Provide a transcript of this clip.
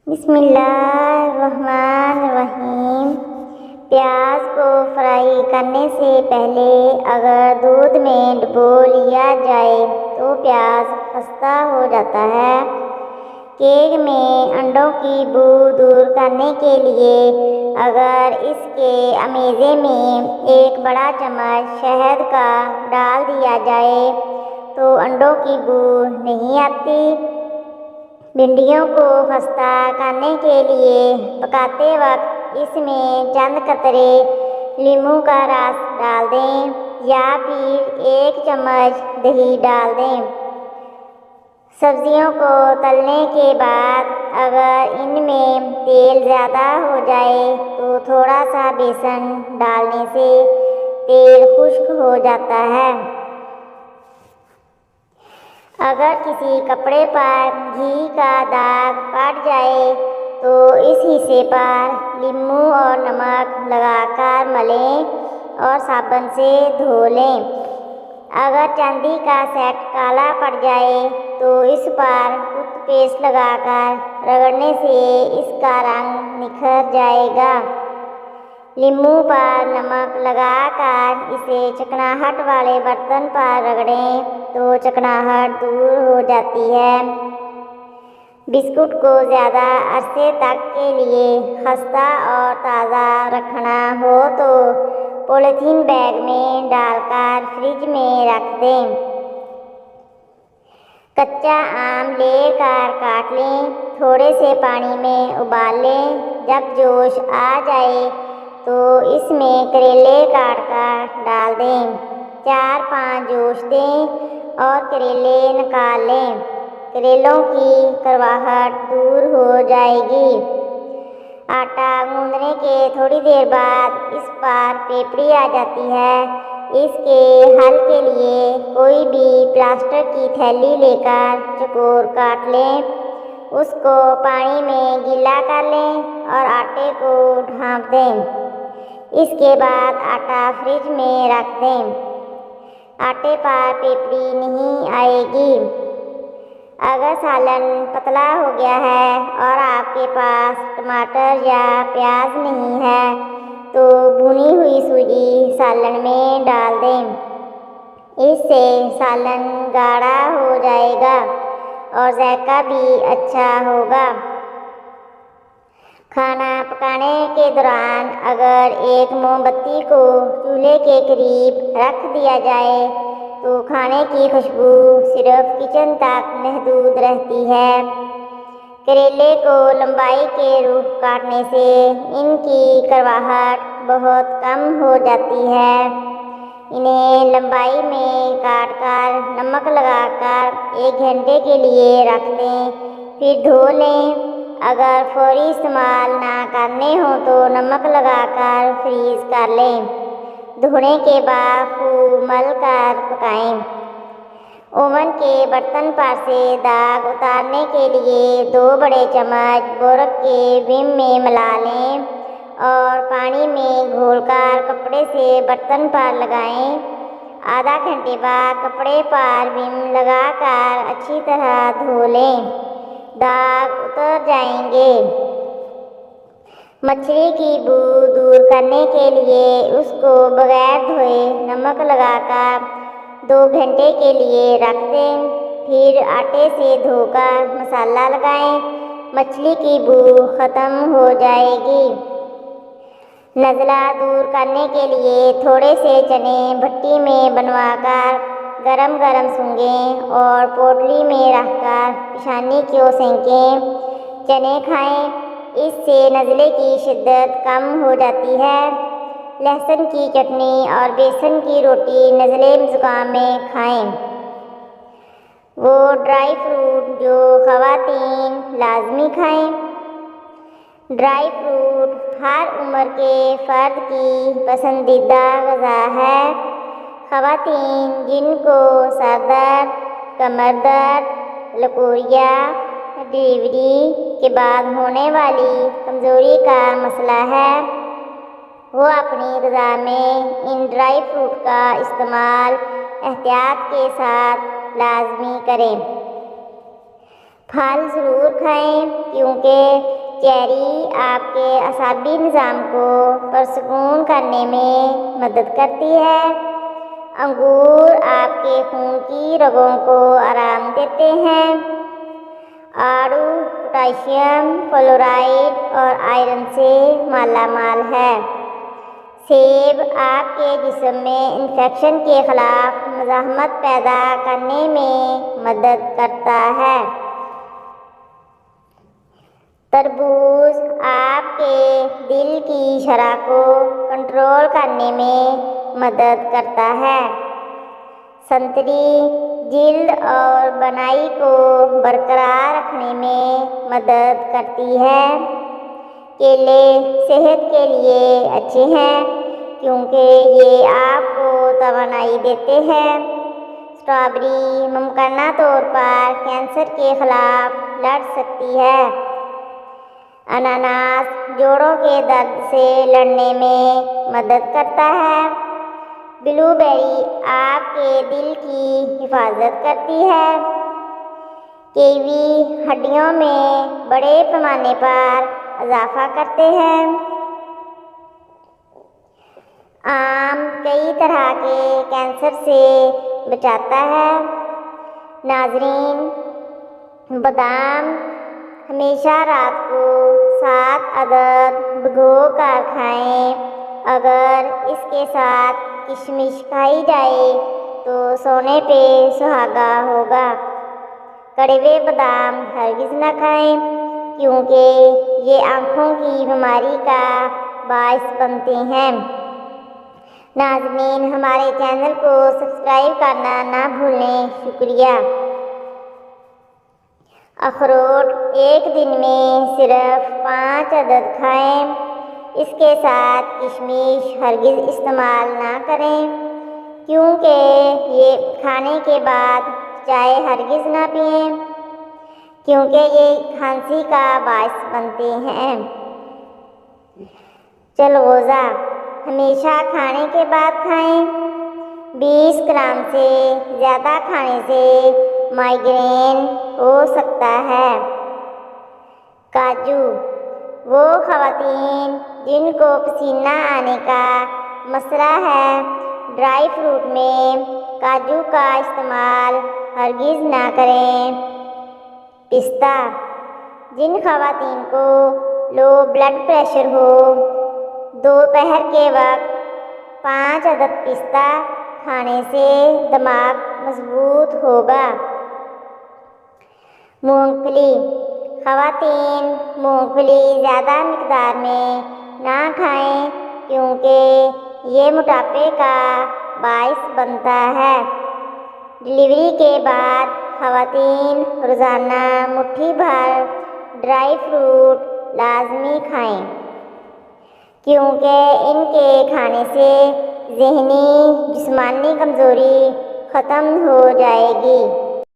बिस्मिल्लाहिर्रहमानिर्रहीम। प्याज को फ्राई करने से पहले अगर दूध में डुबो लिया जाए तो प्याज खस्ता हो जाता है। केक में अंडों की बू दूर करने के लिए अगर इसके अमेज़े में एक बड़ा चम्मच शहद का डाल दिया जाए तो अंडों की बू नहीं आती। भिंडियों को खस्ता करने के लिए पकाते वक्त इसमें चंद कतरे नींबू का रस डाल दें या फिर एक चम्मच दही डाल दें। सब्जियों को तलने के बाद अगर इनमें तेल ज़्यादा हो जाए तो थोड़ा सा बेसन डालने से तेल खुश्क हो जाता है। अगर किसी कपड़े पर घी का दाग पड़ जाए तो इस हिस्से पर नींबू और नमक लगाकर मलें और साबुन से धो लें। अगर चांदी का सेट काला पड़ जाए तो इस पर टूथपेस्ट लगाकर रगड़ने से इसका रंग निखर जाएगा। नींबू पर नमक लगाकर इसे चिकनाहट वाले बर्तन पर रगड़ें तो चिकनाहट दूर हो जाती है। बिस्कुट को ज़्यादा अरसे तक के लिए खस्ता और ताज़ा रखना हो तो पॉलीथीन बैग में डालकर फ्रिज में रख दें। कच्चा आम लेकर काट लें, थोड़े से पानी में उबाल लें। जब जोश आ जाए तो इसमें करेले काट कर डाल दें। 4-5 जोश दें और करेले निकाल लें। करेलों की कड़वाहट दूर हो जाएगी। आटा गूंदने के थोड़ी देर बाद इस पर पेपड़ी आ जाती है। इसके हल के लिए कोई भी प्लास्टिक की थैली लेकर चौकोर काट लें, उसको पानी में गीला कर लें और आटे को ढाँप दें। इसके बाद आटा फ्रिज में रख दें। आटे पर पेपड़ी नहीं आएगी। अगर सालन पतला हो गया है और आपके पास टमाटर या प्याज नहीं है तो भुनी हुई सूजी सालन में डाल दें। इससे सालन गाढ़ा हो जाएगा और जायका भी अच्छा होगा। खाना पकाने के दौरान अगर एक मोमबत्ती को चूल्हे के करीब रख दिया जाए तो खाने की खुशबू सिर्फ किचन तक महदूद रहती है। करेले को लंबाई के रूप काटने से इनकी कड़वाहट बहुत कम हो जाती है। इन्हें लंबाई में काटकर नमक लगाकर 1 घंटे के लिए रख दें, फिर धो लें। अगर फौरी इस्तेमाल ना करने हो तो नमक लगाकर फ्रीज कर लें। धोने के बाद खूब मल कर पकाएं। ओवन के बर्तन पर से दाग उतारने के लिए 2 बड़े चम्मच बोरक के विम में मिला लें और पानी में घोलकर कपड़े से बर्तन पर लगाएं। आधा घंटे बाद कपड़े पर विम लगाकर अच्छी तरह धो लें, दाग उतर जाएंगे। मछली की बू दूर करने के लिए उसको बगैर धोए नमक लगाकर 2 घंटे के लिए रख दें, फिर आटे से धोकर मसाला लगाएं। मछली की बू ख़त्म हो जाएगी। नज़ला दूर करने के लिए थोड़े से चने भट्टी में बनवाकर गरम गरम सूंघें और पोटली में रखकर पेशानी को सेंकें। चने खाएं, इससे नज़ले की शिद्दत कम हो जाती है। लहसुन की चटनी और बेसन की रोटी नज़ले ज़ुकाम में खाएं। वो ड्राई फ्रूट जो ख़वातीन लाजमी खाएं। ड्राई फ्रूट हर उम्र के फ़र्द की पसंदीदा ग़िज़ा है। ख़वातीन जिनको सर दर्द, कमर दर्द, लकूरिया, डिलीवरी के बाद होने वाली कमज़ोरी का मसला है, वो अपनी ग़िज़ा में इन ड्राई फ्रूट का इस्तेमाल एहतियात के साथ लाजमी करें। फल ज़रूर खाएं क्योंकि चेरी आपके असाबी निज़ाम को पुरसकून करने में मदद करती है। अंगूर आपके खून की रगों को आराम देते हैं। आड़ू पोटाशियम, फ्लोराइड और आयरन से माला माल है। सेब आपके जिस्म में इन्फेक्शन के खिलाफ मुज़ाहमत पैदा करने में मदद करता है। तरबूज आपके दिल की शरह को कंट्रोल करने में मदद करता है। संतरी जिल्द और बनाई को बरकरार रखने में मदद करती है। केले सेहत के लिए अच्छे हैं क्योंकि ये आपको तवानाई देते हैं। स्ट्रॉबेरी मुमकिन तौर पर कैंसर के खिलाफ लड़ सकती है। अनानास जोड़ों के दर्द से लड़ने में मदद करता है। ब्लूबेरी आपके दिल की हिफाजत करती है। कीवी हड्डियों में बड़े पैमाने पर इजाफा करते हैं। आम कई तरह के कैंसर से बचाता है। नाजरीन, बादाम हमेशा रात को 7 अदद भिगो कर खाएँ। अगर इसके साथ किशमिश खाई जाए तो सोने पे सुहागा होगा। कड़वे बादाम हरगिज़ न खाएं क्योंकि ये आँखों की बीमारी का बायस बनते हैं। नाज़रीन, हमारे चैनल को सब्सक्राइब करना ना भूलें। शुक्रिया। अखरोट एक दिन में सिर्फ 5 अदद खाएं। इसके साथ किशमिश हरगिज़ इस्तेमाल ना करें क्योंकि ये खाने के बाद चाय हरगिज़ ना पिएं क्योंकि ये खांसी का बायस बनते हैं। चलगोज़ा हमेशा खाने के बाद खाएं। 20 ग्राम से ज़्यादा खाने से माइग्रेन हो सकता है। काजू वो ख़वातीन जिनको पसीना आने का मसला है, ड्राई फ्रूट में काजू का इस्तेमाल हरगिज़ ना करें। पिस्ता जिन ख़वातीन को लो ब्लड प्रेशर हो, दोपहर के वक्त 5 अदद पिस्ता खाने से दिमाग मजबूत होगा। मूंगफली ख़वातीन मूंगफली ज़्यादा मिक़दार में ना खाएं क्योंकि ये मोटापे का बायस बनता है। डिलीवरी के बाद ख़वातीन रोज़ाना मुट्ठी भर ड्राई फ्रूट लाजमी खाएं क्योंकि इनके खाने से ज़हनी जिस्मानी कमज़ोरी ख़त्म हो जाएगी।